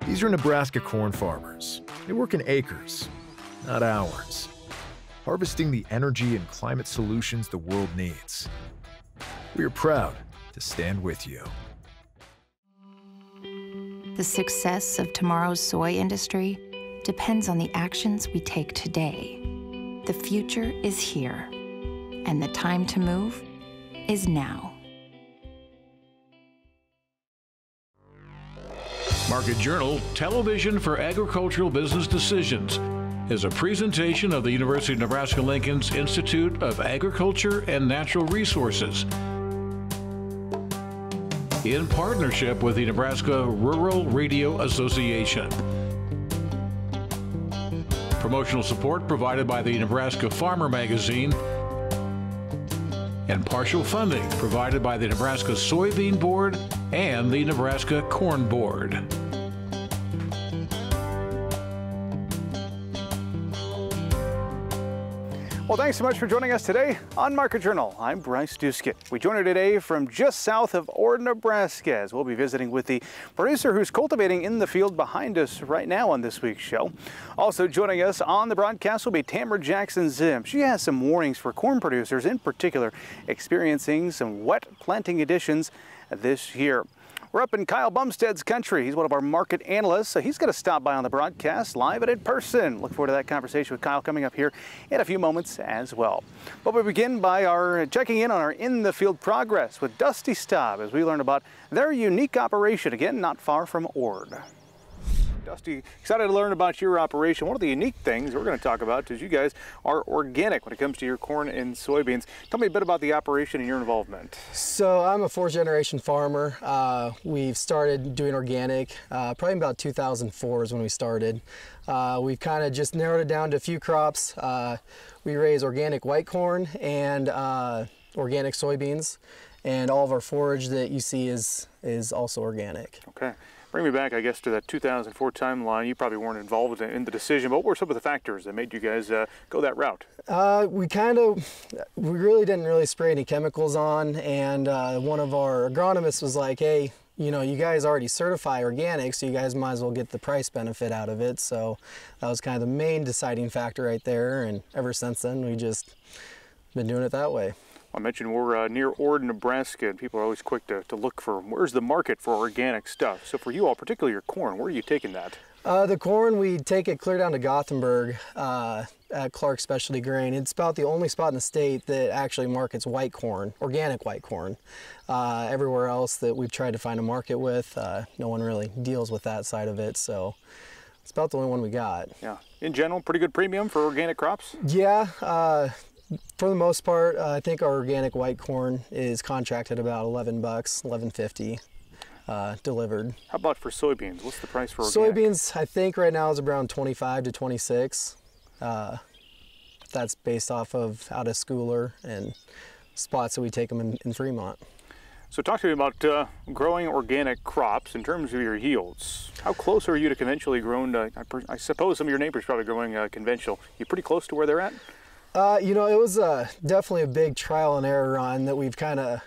These are Nebraska corn farmers. They work in acres, not hours, harvesting the energy and climate solutions the world needs. We are proud to stand with you. The success of tomorrow's soy industry depends on the actions we take today. The future is here, and the time to move is now. Market Journal, Television for Agricultural Business Decisions, is a presentation of the University of Nebraska-Lincoln's Institute of Agriculture and Natural Resources in partnership with the Nebraska Rural Radio Association. Promotional support provided by the Nebraska Farmer Magazine, and partial funding provided by the Nebraska Soybean Board and the Nebraska Corn Board. Well, thanks so much for joining us today on Market Journal. I'm Bryce Duskett. We join you today from just south of Ord, Nebraska, as we'll be visiting with the producer who's cultivating in the field behind us right now on this week's show. Also joining us on the broadcast will be Tamra Jackson Ziems. She has some warnings for corn producers, in particular, experiencing some wet planting conditions this year. We're up in Kyle Bumsted's country. He's one of our market analysts, so he's going to stop by on the broadcast live and in person. Look forward to that conversation with Kyle coming up here in a few moments as well. But we begin by checking in on our in-the-field progress with Dusty Staab as we learn about their unique operation, again, not far from Ord. Dusty, excited to learn about your operation. One of the unique things we're going to talk about is you guys are organic when it comes to your corn and soybeans. Tell me a bit about the operation and your involvement. So I'm a fourth-generation farmer. We've started doing organic probably about 2004 is when we started. We've kind of just narrowed it down to a few crops. We raise organic white corn and organic soybeans, and all of our forage that you see is also organic. Okay. Bring me back, I guess, to that 2004 timeline. You probably weren't involved in the decision, but what were some of the factors that made you guys go that route? We really didn't spray any chemicals on, and one of our agronomists was like, hey, you know, you guys already certify organic, so you guys might as well get the price benefit out of it. So that was kind of the main deciding factor right there, and ever since then, we just been doing it that way. I mentioned we're near Ord, Nebraska, and people are always quick to look for where's the market for organic stuff. So for you all, particularly your corn, where are you taking that? The corn, we take it clear down to Gothenburg at Clark Specialty Grain. It's about the only spot in the state that actually markets white corn, organic white corn. Everywhere else that we've tried to find a market with, no one really deals with that side of it. So it's about the only one we got. Yeah. In general, pretty good premium for organic crops? Yeah. For the most part, I think our organic white corn is contracted about $11, $11.50 delivered. How about for soybeans? What's the price for organic? Soybeans, I think right now is around 25 to 26. That's based off of out of schooler and spots that we take them in Fremont. So talk to me about growing organic crops in terms of your yields. How close are you to conventionally grown? I suppose some of your neighbors are probably growing conventional. You pretty close to where they're at? You know, it was definitely a big trial and error run that we've kind of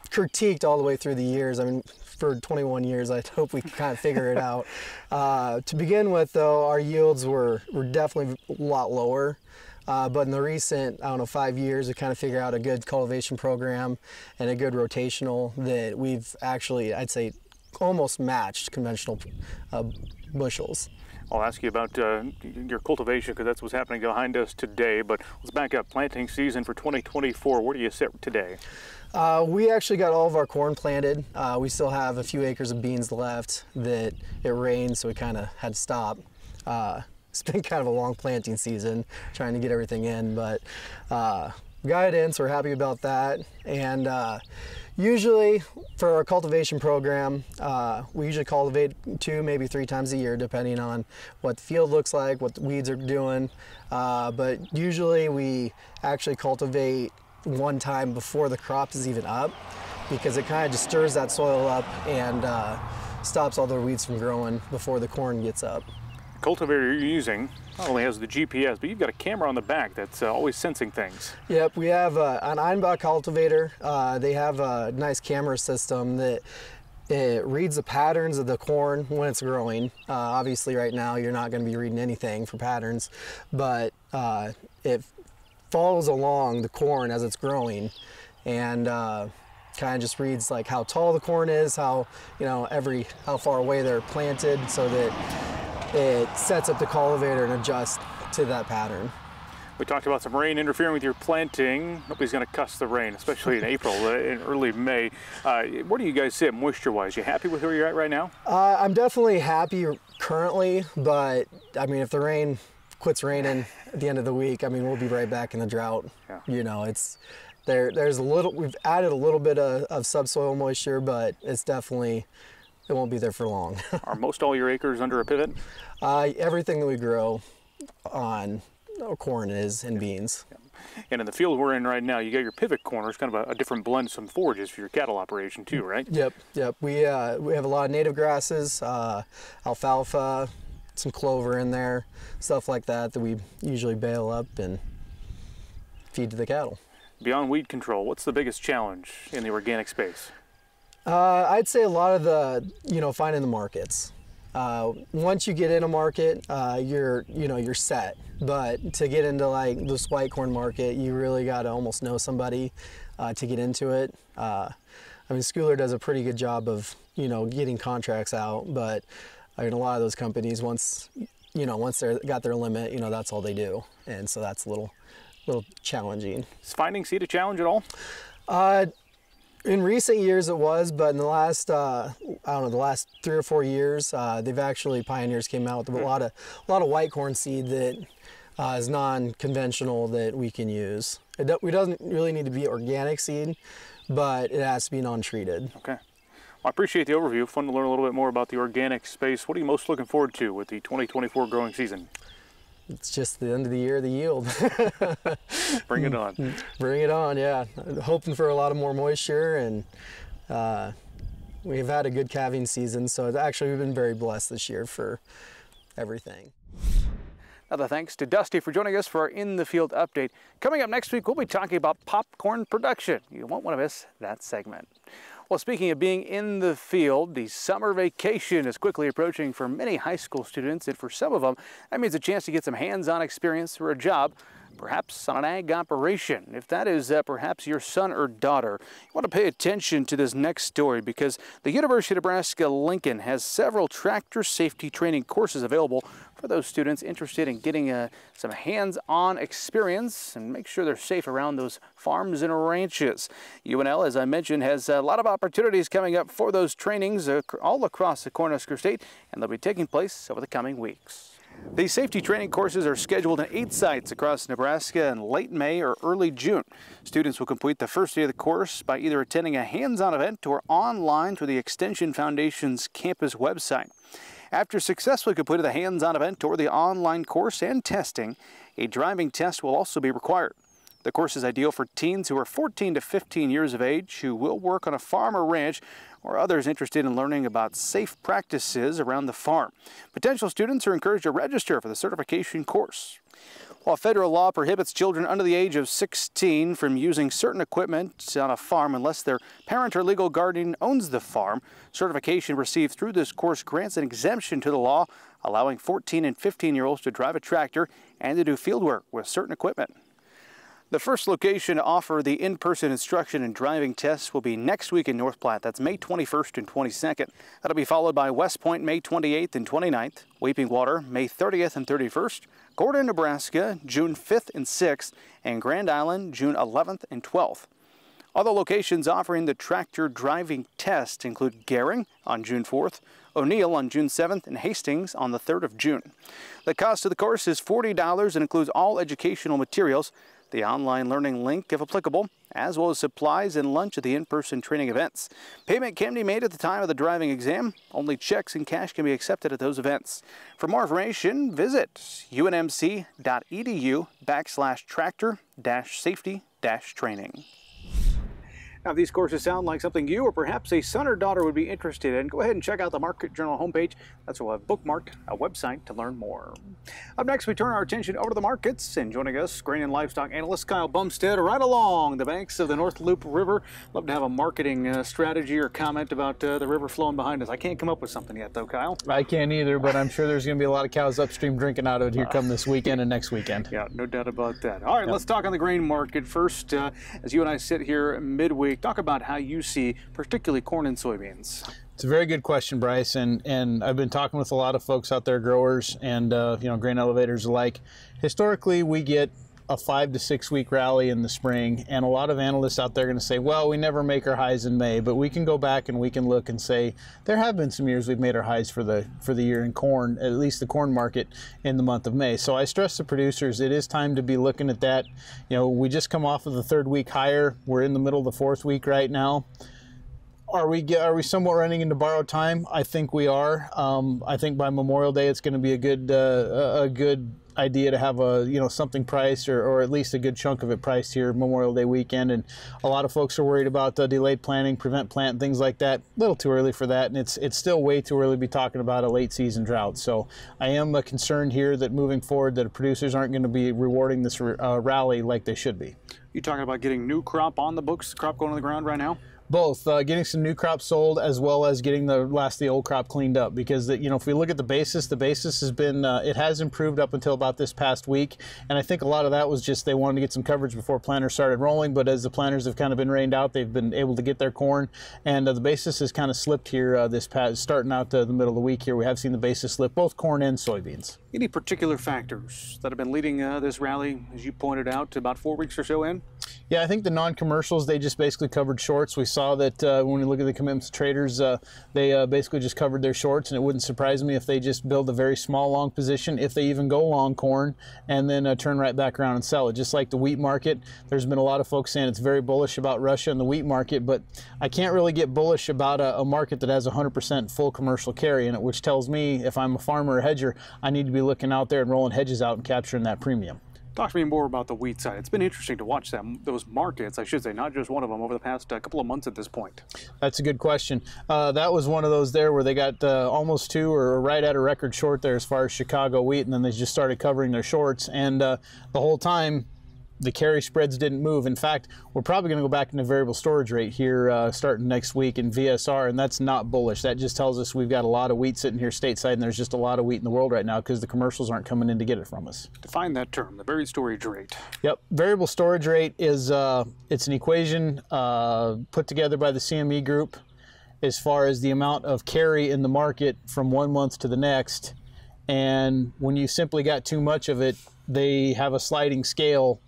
critiqued all the way through the years. I mean, for 21 years, I hope we can kind of figure it out. To begin with, though, our yields were definitely a lot lower. But in the recent, 5 years, we kind of figured out a good cultivation program and a good rotational that we've actually, I'd say, almost matched conventional bushels. I'll ask you about your cultivation because that's what's happening behind us today, but let's back up. Planting season for 2024, where do you sit today? We actually got all of our corn planted. We still have a few acres of beans left that it rained, so we kind of had to stop. It's been kind of a long planting season, trying to get everything in, but we got it in, so we're happy about that. And usually for our cultivation program, we usually cultivate 2, maybe 3 times a year, depending on what the field looks like, what the weeds are doing. But usually we actually cultivate 1 time before the crop is even up, because it kind of just stirs that soil up and stops all the weeds from growing before the corn gets up. The cultivator you're using not only has the GPS, but you've got a camera on the back that's always sensing things. Yep, we have an Einbach cultivator. They have a nice camera system that it reads the patterns of the corn when it's growing. Obviously right now you're not going to be reading anything for patterns, but it follows along the corn as it's growing, and kind of just reads like how tall the corn is, how, you know, how far away they're planted, so that it sets up the cultivator and adjusts to that pattern. We talked about some rain interfering with your planting. Nobody's going to cuss the rain, especially in April, in early May. Where do you guys sit moisture-wise? You happy with where you're at right now? I'm definitely happy currently, but I mean, if the rain quits raining at the end of the week, I mean, we'll be right back in the drought. Yeah. You know, there's a little, we've added a little bit of subsoil moisture, but it's definitely, it won't be there for long. Are most all your acres under a pivot? Everything that we grow on corn is, and beans. And in the field we're in right now, you got your pivot corners, kind of a different blend of some forages for your cattle operation too, right? Yep. We have a lot of native grasses, alfalfa, some clover in there, stuff like that we usually bale up and feed to the cattle. Beyond weed control, what's the biggest challenge in the organic space? I'd say a lot of the, finding the markets. Once you get in a market, you're set. But to get into like this white corn market, you really got to almost know somebody to get into it. I mean, Schooler does a pretty good job of, getting contracts out, but I mean, a lot of those companies, once they're got their limit, that's all they do. And so that's a little challenging. Is finding seed a challenge at all? In recent years it was, but in the last, I don't know, the last 3 or 4 years, Pioneers came out with a lot of white corn seed that is non-conventional that we can use. It doesn't really need to be organic seed, but it has to be non-treated. Okay. Well, I appreciate the overview. Fun to learn a little bit more about the organic space. What are you most looking forward to with the 2024 growing season? It's just the end of the year, the yield. Bring it on. Bring it on, yeah. Hoping for a lot of more moisture, and we've had a good calving season, so actually we've been very blessed this year for everything. Another thanks to Dusty for joining us for our In the Field update. Coming up next week, we'll be talking about popcorn production. You won't want to miss that segment. Well, speaking of being in the field, the summer vacation is quickly approaching for many high school students, and for some of them, that means a chance to get some hands-on experience for a job, perhaps on an ag operation. If that is perhaps your son or daughter, you want to pay attention to this next story, because the University of Nebraska-Lincoln has several tractor safety training courses available for those students interested in getting some hands-on experience and make sure they're safe around those farms and ranches. UNL, as I mentioned, has a lot of opportunities coming up for those trainings all across the Cornhusker State, and they'll be taking place over the coming weeks. These safety training courses are scheduled in 8 sites across Nebraska in late May or early June. Students will complete the first day of the course by either attending a hands-on event or online through the Extension Foundation's campus website. After successfully completing the hands-on event or the online course and testing, a driving test will also be required. The course is ideal for teens who are 14 to 15 years of age who will work on a farm or ranch, or others interested in learning about safe practices around the farm. Potential students are encouraged to register for the certification course. While federal law prohibits children under the age of 16 from using certain equipment on a farm unless their parent or legal guardian owns the farm, certification received through this course grants an exemption to the law, allowing 14 and 15-year-olds to drive a tractor and to do field work with certain equipment. The first location to offer the in-person instruction and driving tests will be next week in North Platte. That's May 21st and 22nd. That'll be followed by West Point May 28th and 29th, Weeping Water May 30th and 31st, Gordon, Nebraska June 5th and 6th, and Grand Island June 11th and 12th. Other locations offering the tractor driving test include Gering on June 4th, O'Neill on June 7th, and Hastings on the 3rd of June. The cost of the course is $40 and includes all educational materials, the online learning link if applicable, as well as supplies and lunch at the in-person training events. Payment can be made at the time of the driving exam. Only checks and cash can be accepted at those events. For more information, visit unmc.edu/tractor-safety-training. Now, if these courses sound like something you or perhaps a son or daughter would be interested in, go ahead and check out the Market Journal homepage. That's where we'll have bookmarked a website to learn more. Up next, we turn our attention over to the markets, and joining us, grain and livestock analyst Kyle Bumsted, right along the banks of the North Loop River. Love to have a marketing strategy or comment about the river flowing behind us. I can't come up with something yet, though, Kyle. I can't either, but I'm sure there's going to be a lot of cows upstream drinking out of it here come this weekend and next weekend. Yeah, no doubt about that. All right, let's talk on the grain market first. As you and I sit here midweek, talk about how you see particularly corn and soybeans. It's a very good question, Bryce, and I've been talking with a lot of folks out there, growers and grain elevators alike. Historically, we get a 5 to 6 week rally in the spring, and a lot of analysts out there are going to say, well, we never make our highs in May, but we can go back and we can look and say there have been some years we've made our highs for the year in corn, at least the corn market, in the month of May. So I stress to producers, it is time to be looking at that. We just come off of the 3rd week higher. We're in the middle of the 4th week right now. Are we somewhat running into borrowed time? I think we are. I think by Memorial Day it's going to be a good idea to have something priced or at least a good chunk of it priced here Memorial Day weekend. And a lot of folks are worried about delayed planting, prevent plant, things like that. A little too early for that, and it's still way too early to be talking about a late season drought. So I am concerned here that moving forward that producers aren't going to be rewarding this rally like they should be. You talking about getting new crop on the books, crop going on the ground right now? Both, getting some new crop sold as well as getting the last of the old crop cleaned up, because if we look at the basis has been it has improved up until about this past week, and I think a lot of that was just they wanted to get some coverage before planters started rolling. But as the planters have kind of been rained out, they've been able to get their corn, and the basis has kind of slipped here starting out the middle of the week here. We have seen the basis slip, both corn and soybeans. Any particular factors that have been leading this rally, as you pointed out, about 4 weeks or so in? Yeah, I think the non-commercials, they just basically covered shorts. We saw that when we look at the commitments to traders, they basically just covered their shorts, and it wouldn't surprise me if they just build a very small long position, if they even go long corn, and then turn right back around and sell it. Just like the wheat market, there's been a lot of folks saying it's very bullish about Russia and the wheat market, but I can't really get bullish about a market that has 100% full commercial carry in it, which tells me if I'm a farmer or hedger, I need to be looking out there and rolling hedges out and capturing that premium. Talk to me more about the wheat side. It's been interesting to watch those markets, I should say, not just one of them, over the past couple of months at this point. That's a good question. That was one of those there where they got almost 2 or right at a record short there as far as Chicago wheat, and then they just started covering their shorts. And the whole time, the carry spreads didn't move. In fact, we're probably going to go back into variable storage rate here starting next week in VSR, and that's not bullish. That just tells us we've got a lot of wheat sitting here stateside, and there's just a lot of wheat in the world right now because the commercials aren't coming in to get it from us. Define that term, the variable storage rate. Yep, variable storage rate is it's an equation put together by the CME group as far as the amount of carry in the market from one month to the next, and when you simply got too much of it, they have a sliding scale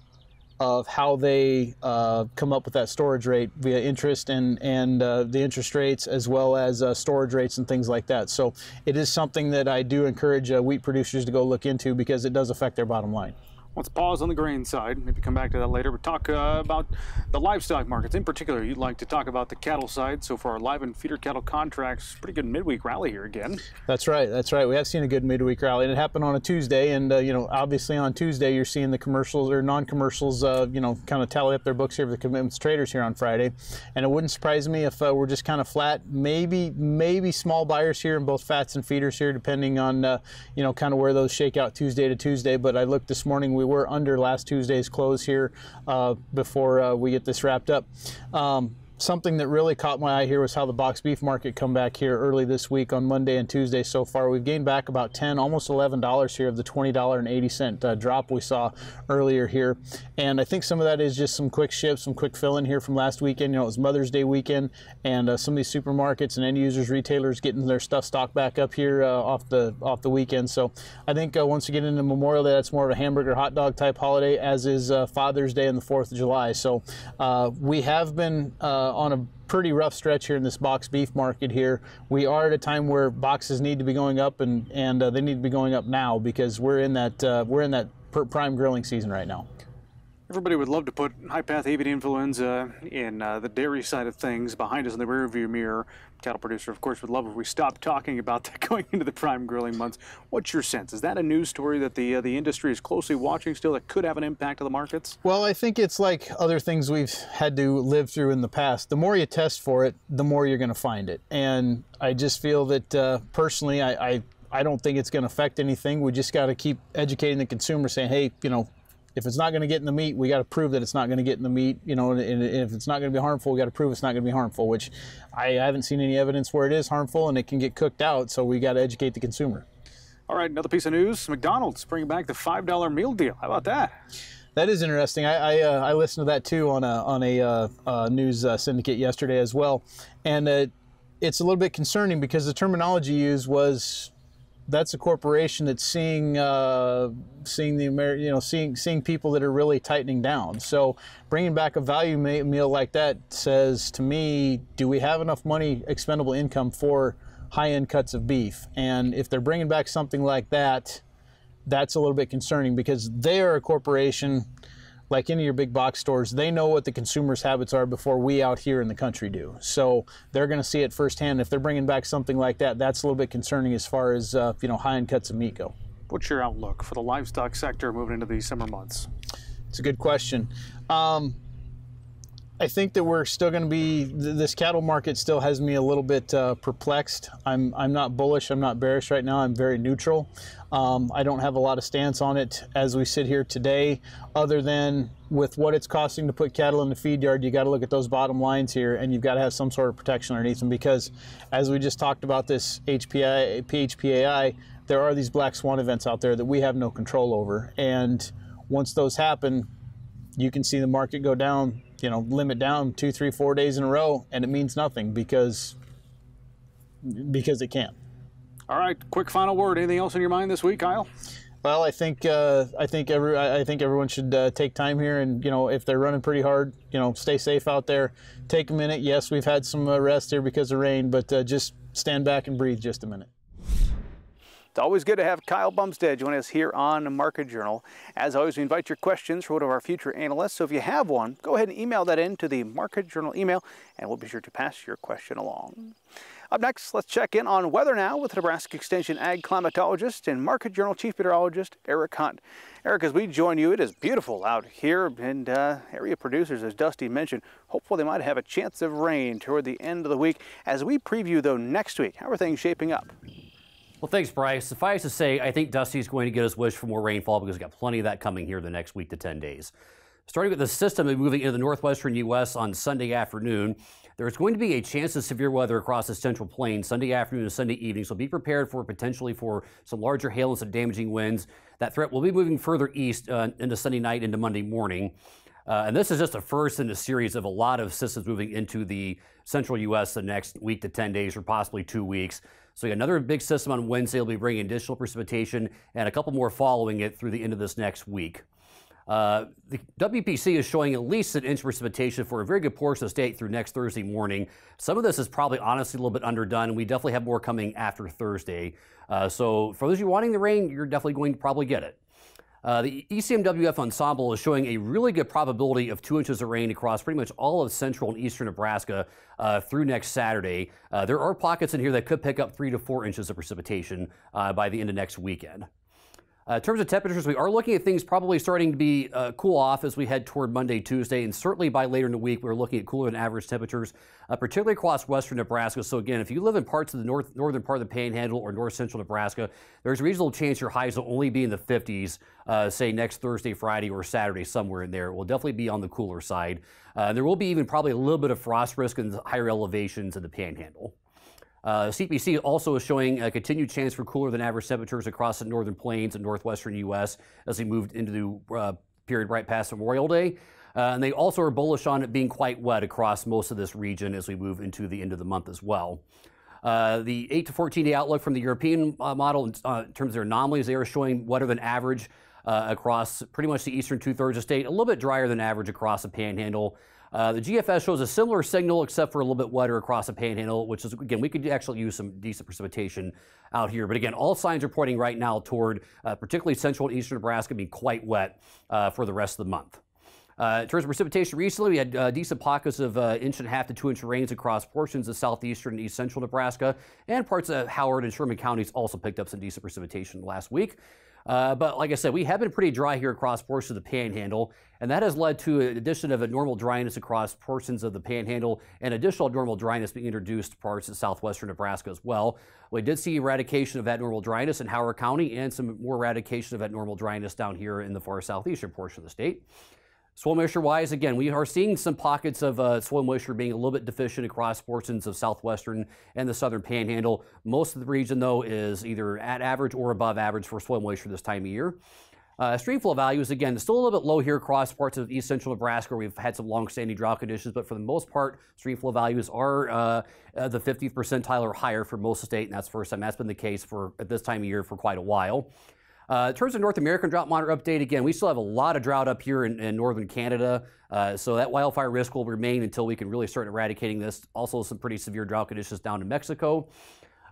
of how they come up with that storage rate via interest and the interest rates, as well as storage rates and things like that. So it is something that I do encourage wheat producers to go look into because it does affect their bottom line. Let's pause on the grain side, maybe come back to that later, but talk about the livestock markets. In particular, you'd like to talk about the cattle side. So for our live and feeder cattle contracts, pretty good midweek rally here again. That's right. We have seen a good midweek rally, and it happened on a Tuesday. And obviously on Tuesday, you're seeing the commercials or non-commercials, kind of tally up their books here for the commitments traders here on Friday. And it wouldn't surprise me if we're just kind of flat. Maybe small buyers here in both fats and feeders here, depending on kind of where those shake out Tuesday to Tuesday. But I looked this morning. We were under last Tuesday's close here before we get this wrapped up. Something that really caught my eye here was how the box beef market come back here early this week on Monday and Tuesday so far. We've gained back about $10, almost $11 here of the $20.80 drop we saw earlier here. And I think some of that is just some quick ships, some quick fill-in here from last weekend. It was Mother's Day weekend, and some of these supermarkets and end users, retailers getting their stuff stocked back up here off the weekend. So I think once you get into Memorial Day, that's more of a hamburger hot dog type holiday, as is Father's Day and the 4th of July. So we have been on a pretty rough stretch here in this box beef market here. We are at a time where boxes need to be going up, and they need to be going up now because we're in that prime grilling season right now. Everybody would love to put high-path avian influenza in the dairy side of things behind us in the rearview mirror. Cattle producer, of course, would love if we stopped talking about that going into the prime grilling months. What's your sense? Is that a news story that the industry is closely watching still that could have an impact on the markets? Well, I think it's like other things we've had to live through in the past. The more you test for it, the more you're going to find it. And I just feel that personally, I don't think it's going to affect anything. We just got to keep educating the consumer, saying, hey, you know, if it's not going to get in the meat, we got to prove that it's not going to get in the meat, you know, and if it's not going to be harmful, we got to prove it's not going to be harmful, which I haven't seen any evidence where it is harmful and it can get cooked out, so we got to educate the consumer. All right, another piece of news, McDonald's bringing back the $5 meal deal. How about that? That is interesting. I listened to that too on a news syndicate yesterday as well, and it's a little bit concerning because the terminology used was that's a corporation that's seeing people that are really tightening down. So bringing back a value meal like that says to me, do we have enough money, expendable income for high-end cuts of beef? And if they're bringing back something like that, that's a little bit concerning because they are a corporation like any of your big box stores. They know what the consumer's habits are before we out here in the country do. So they're going to see it firsthand. If they're bringing back something like that, that's a little bit concerning as far as high-end cuts of meat go. What's your outlook for the livestock sector moving into these summer months? It's a good question. I think that we're still going to be, this cattle market still has me a little bit perplexed. I'm not bullish, I'm not bearish right now, I'm very neutral. I don't have a lot of stance on it as we sit here today, other than with what it's costing to put cattle in the feed yard, you got to look at those bottom lines here and you've got to have some sort of protection underneath them because as we just talked about this PHPAI, there are these black swan events out there that we have no control over. And once those happen, you can see the market go down, limit down 2, 3, 4 days in a row, and it means nothing because it can. All right, quick final word. Anything else in your mind this week, Kyle? Well, I think everyone should take time here, and if they're running pretty hard, stay safe out there. Take a minute. Yes, we've had some rest here because of rain, but just stand back and breathe just a minute. It's always good to have Kyle Bumsted join us here on Market Journal. As always, we invite your questions for one of our future analysts. So if you have one, go ahead and email that in to the Market Journal email, and we'll be sure to pass your question along. Up next, let's check in on weather now with Nebraska Extension Ag climatologist and Market Journal Chief Meteorologist Erich Hunt. Erich, as we join you, it is beautiful out here, and area producers, as Dusty mentioned, hopeful they might have a chance of rain toward the end of the week. As we preview, though, next week, how are things shaping up? Well, thanks, Bryce. Suffice to say, I think Dusty's going to get his wish for more rainfall because we've got plenty of that coming here the next week to 10 days. Starting with the system and moving into the northwestern U.S. on Sunday afternoon, there's going to be a chance of severe weather across the Central Plains Sunday afternoon and Sunday evening, so be prepared for potentially for some larger hail and some damaging winds. That threat will be moving further east into Sunday night into Monday morning. And this is just the first in a series of a lot of systems moving into the central U.S. the next week to 10 days or possibly 2 weeks. So you got another big system on Wednesday will be bringing additional precipitation and a couple more following it through the end of this next week. The WPC is showing at least an inch of precipitation for a very good portion of the state through next Thursday morning. Some of this is probably honestly a little bit underdone, and we definitely have more coming after Thursday. So for those of you wanting the rain, you're definitely going to probably get it. The ECMWF ensemble is showing a really good probability of 2 inches of rain across pretty much all of central and eastern Nebraska through next Saturday. There are pockets in here that could pick up 3 to 4 inches of precipitation by the end of next weekend. In terms of temperatures, we are looking at things probably starting to be cool off as we head toward Monday, Tuesday, and certainly by later in the week, we're looking at cooler than average temperatures, particularly across western Nebraska. So again, if you live in parts of the northern part of the Panhandle or north central Nebraska, there's a reasonable chance your highs will only be in the 50s, say next Thursday, Friday, or Saturday, somewhere in there. It will definitely be on the cooler side. There will be even probably a little bit of frost risk in the higher elevations in the Panhandle. CPC also is showing a continued chance for cooler than average temperatures across the northern plains and northwestern U.S. as we moved into the period right past Memorial Day. And they also are bullish on it being quite wet across most of this region as we move into the end of the month as well. The 8 to 14 day outlook from the European model in terms of their anomalies, they are showing wetter than average across pretty much the eastern 2/3 of the state, a little bit drier than average across the Panhandle. The GFS shows a similar signal except for a little bit wetter across the Panhandle, which is, again, we could actually use some decent precipitation out here. But again, all signs are pointing right now toward particularly central and eastern Nebraska being quite wet for the rest of the month. In terms of precipitation recently, we had decent pockets of 1.5 to 2 inch rains across portions of southeastern and east central Nebraska, and parts of Howard and Sherman counties also picked up some decent precipitation last week. But like I said, we have been pretty dry here across portions of the Panhandle, and that has led to an addition of a normal dryness across portions of the Panhandle and additional normal dryness being introduced to parts of southwestern Nebraska as well. We did see eradication of that normal dryness in Howard County and some more eradication of that normal dryness down here in the far southeastern portion of the state. Soil moisture-wise, again, we are seeing some pockets of soil moisture being a little bit deficient across portions of southwestern and the southern Panhandle. Most of the region, though, is either at average or above average for soil moisture this time of year. Streamflow values, again, still a little bit low here across parts of east central Nebraska where we've had some long-standing drought conditions, but for the most part, streamflow values are the 50th percentile or higher for most of the state, and that's the first time that's been the case for at this time of year for quite a while. In terms of North American drought monitor update, again, we still have a lot of drought up here in northern Canada, so that wildfire risk will remain until we can really start eradicating this. Also, some pretty severe drought conditions down in Mexico.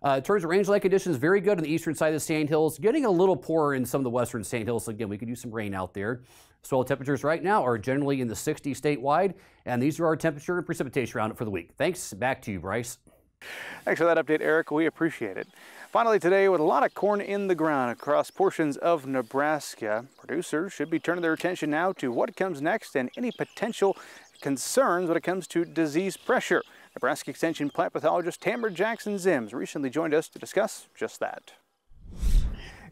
In terms of rangeland conditions, very good on the eastern side of the Sandhills, getting a little poorer in some of the western Sandhills. So again, we could use some rain out there. Soil temperatures right now are generally in the 60s statewide, and these are our temperature and precipitation roundup for the week. Thanks. Back to you, Bryce. Thanks for that update, Eric. We appreciate it. Finally today, with a lot of corn in the ground across portions of Nebraska, producers should be turning their attention now to what comes next and any potential concerns when it comes to disease pressure. Nebraska Extension plant pathologist Tamra Jackson Ziems recently joined us to discuss just that.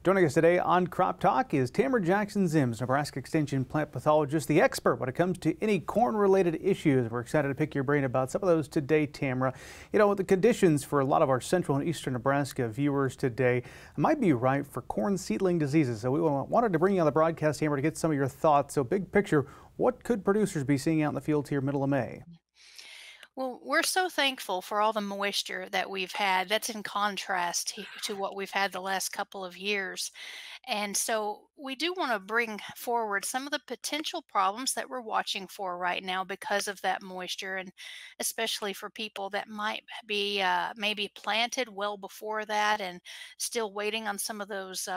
Joining us today on Crop Talk is Tamra Jackson Ziems, Nebraska Extension plant pathologist, the expert when it comes to any corn-related issues. We're excited to pick your brain about some of those today, Tamra. You know, the conditions for a lot of our central and eastern Nebraska viewers today might be ripe for corn seedling diseases. So we wanted to bring you on the broadcast, Tamra, to get some of your thoughts. So big picture, what could producers be seeing out in the fields here middle of May? Well, we're so thankful for all the moisture that we've had. That's in contrast to what we've had the last couple of years. And so we do want to bring forward some of the potential problems that we're watching for right now because of that moisture, and especially for people that might be maybe planted well before that and still waiting on some of those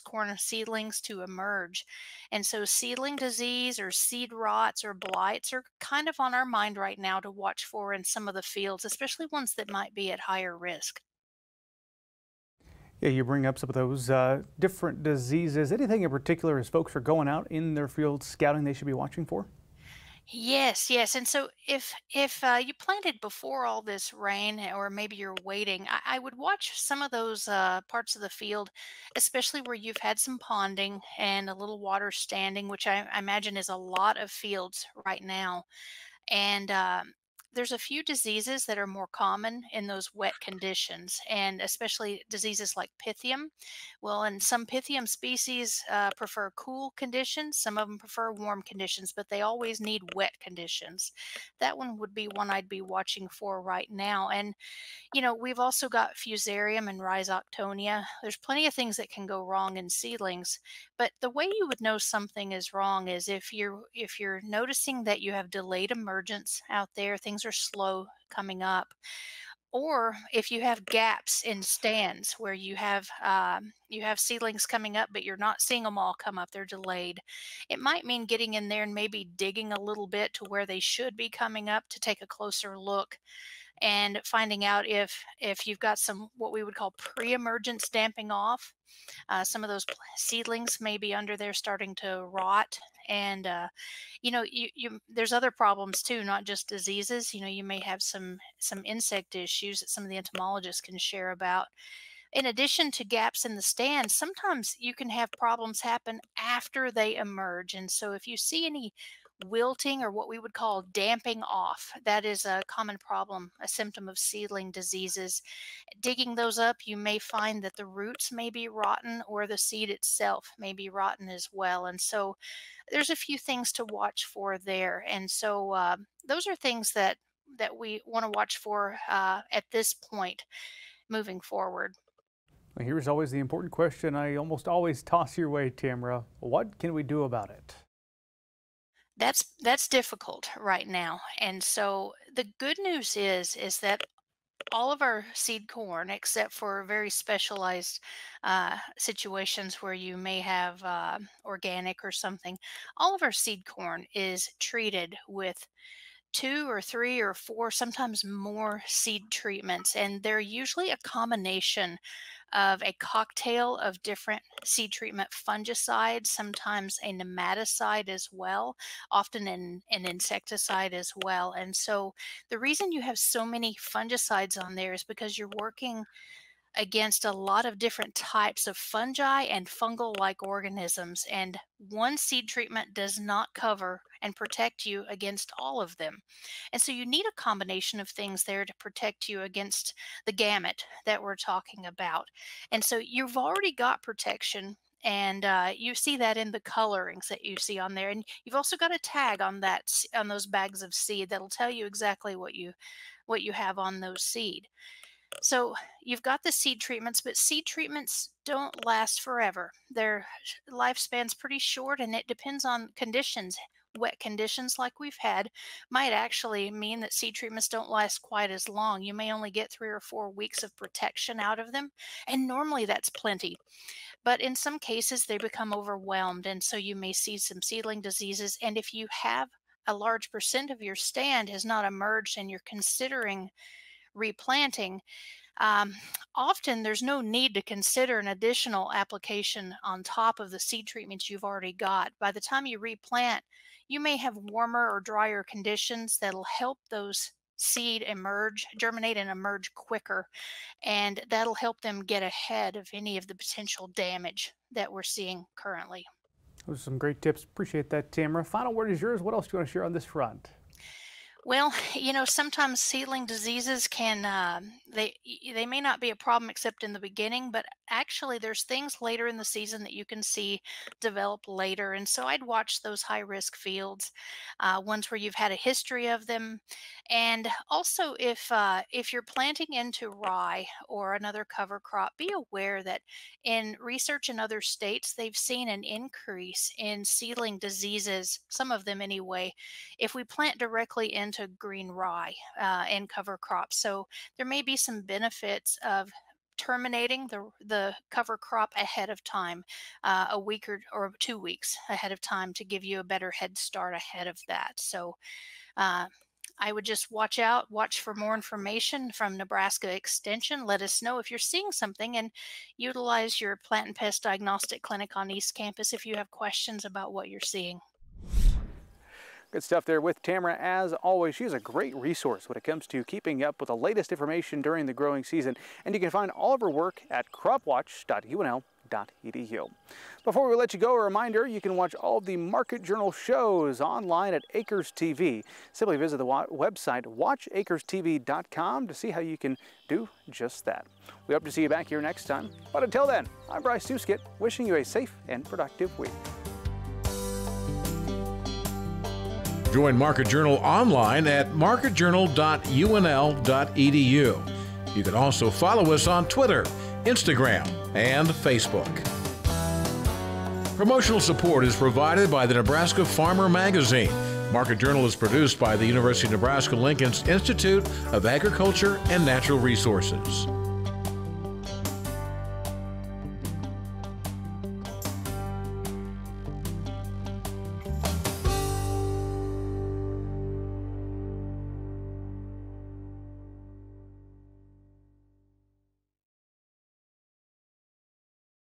corn seedlings to emerge. And so seedling disease or seed rots or blights are kind of on our mind right now to watch for in some of the fields, especially ones that might be at higher risk. Yeah, you bring up some of those different diseases. Anything in particular as folks are going out in their fields scouting they should be watching for? Yes, yes. And so if you planted before all this rain, or maybe you're waiting, I would watch some of those parts of the field, especially where you've had some ponding and a little water standing, which I imagine is a lot of fields right now. And there's a few diseases that are more common in those wet conditions, and especially diseases like Pythium. Well, and some Pythium species prefer cool conditions. Some of them prefer warm conditions, but they always need wet conditions. That one would be one I'd be watching for right now. And you know, we've also got Fusarium and Rhizoctonia. There's plenty of things that can go wrong in seedlings, but the way you would know something is wrong is if you're noticing that you have delayed emergence out there, things are slow coming up, or if you have gaps in stands where you have seedlings coming up, but you're not seeing them all come up, they're delayed. It might mean getting in there and maybe digging a little bit to where they should be coming up to take a closer look, and finding out if you've got some what we would call pre-emergence damping off. Some of those seedlings may be under there starting to rot, and you know, there's other problems too, not just diseases. You know, you may have some insect issues that some of the entomologists can share about. In addition to gaps in the stand, sometimes you can have problems happen after they emerge. And so if you see any wilting or what we would call damping off, that is a common problem, a symptom of seedling diseases. Digging those up, you may find that the roots may be rotten or the seed itself may be rotten as well. And so there's a few things to watch for there. And so those are things that we want to watch for at this point moving forward. Well, here's always the important question I almost always toss your way, Tamra. What can we do about it? That's difficult right now. And so the good news is that all of our seed corn, except for very specialized situations where you may have organic or something, all of our seed corn is treated with 2 or 3 or 4, sometimes more seed treatments. And they're usually a combination of a cocktail of different seed treatment fungicides, sometimes a nematicide as well, often an insecticide as well. And so the reason you have so many fungicides on there is because you're working against a lot of different types of fungi and fungal-like organisms, and one seed treatment does not cover and protect you against all of them. And so you need a combination of things there to protect you against the gamut that we're talking about. And so you've already got protection, and you see that in the colorings that you see on there. And you've also got a tag on on those bags of seed that'll tell you exactly what you have on those seed. So you've got the seed treatments, but seed treatments don't last forever. Their lifespan's pretty short, and it depends on conditions. Wet conditions like we've had might actually mean that seed treatments don't last quite as long. You may only get 3 or 4 weeks of protection out of them, and normally that's plenty. But in some cases, they become overwhelmed, and so you may see some seedling diseases. And if you have a large percent of your stand has not emerged and you're considering replanting, often there's no need to consider an additional application on top of the seed treatments you've already got. By the time you replant, you may have warmer or drier conditions that'll help those seed germinate and emerge quicker, and that'll help them get ahead of any of the potential damage that we're seeing currently. Those are some great tips. Appreciate that, Tamra. Final word is yours. What else do you want to share on this front? Well, sometimes seedling diseases can, they may not be a problem except in the beginning, but actually there's things later in the season that you can see develop later. And so I'd watch those high risk fields, ones where you've had a history of them. And also if you're planting into rye or another cover crop, be aware that in research in other states, they've seen an increase in seedling diseases, some of them anyway, if we plant directly into green rye and cover crops. So there may be some benefits of terminating the cover crop ahead of time, a week or 2 weeks ahead of time, to give you a better head start ahead of that. So I would just watch for more information from Nebraska Extension. Let us know if you're seeing something, and utilize your Plant and Pest Diagnostic Clinic on East Campus if you have questions about what you're seeing. Good stuff there with Tamra. As always, she's a great resource when it comes to keeping up with the latest information during the growing season. And you can find all of her work at cropwatch.unl.edu. Before we let you go, a reminder, you can watch all of the Market Journal shows online at Acres TV. Simply visit the website watchacrestv.com to see how you can do just that. We hope to see you back here next time. But until then, I'm Bryce Duskett, wishing you a safe and productive week. Join Market Journal online at marketjournal.unl.edu. You can also follow us on Twitter, Instagram, and Facebook. Promotional support is provided by the Nebraska Farmer Magazine. Market Journal is produced by the University of Nebraska-Lincoln's Institute of Agriculture and Natural Resources.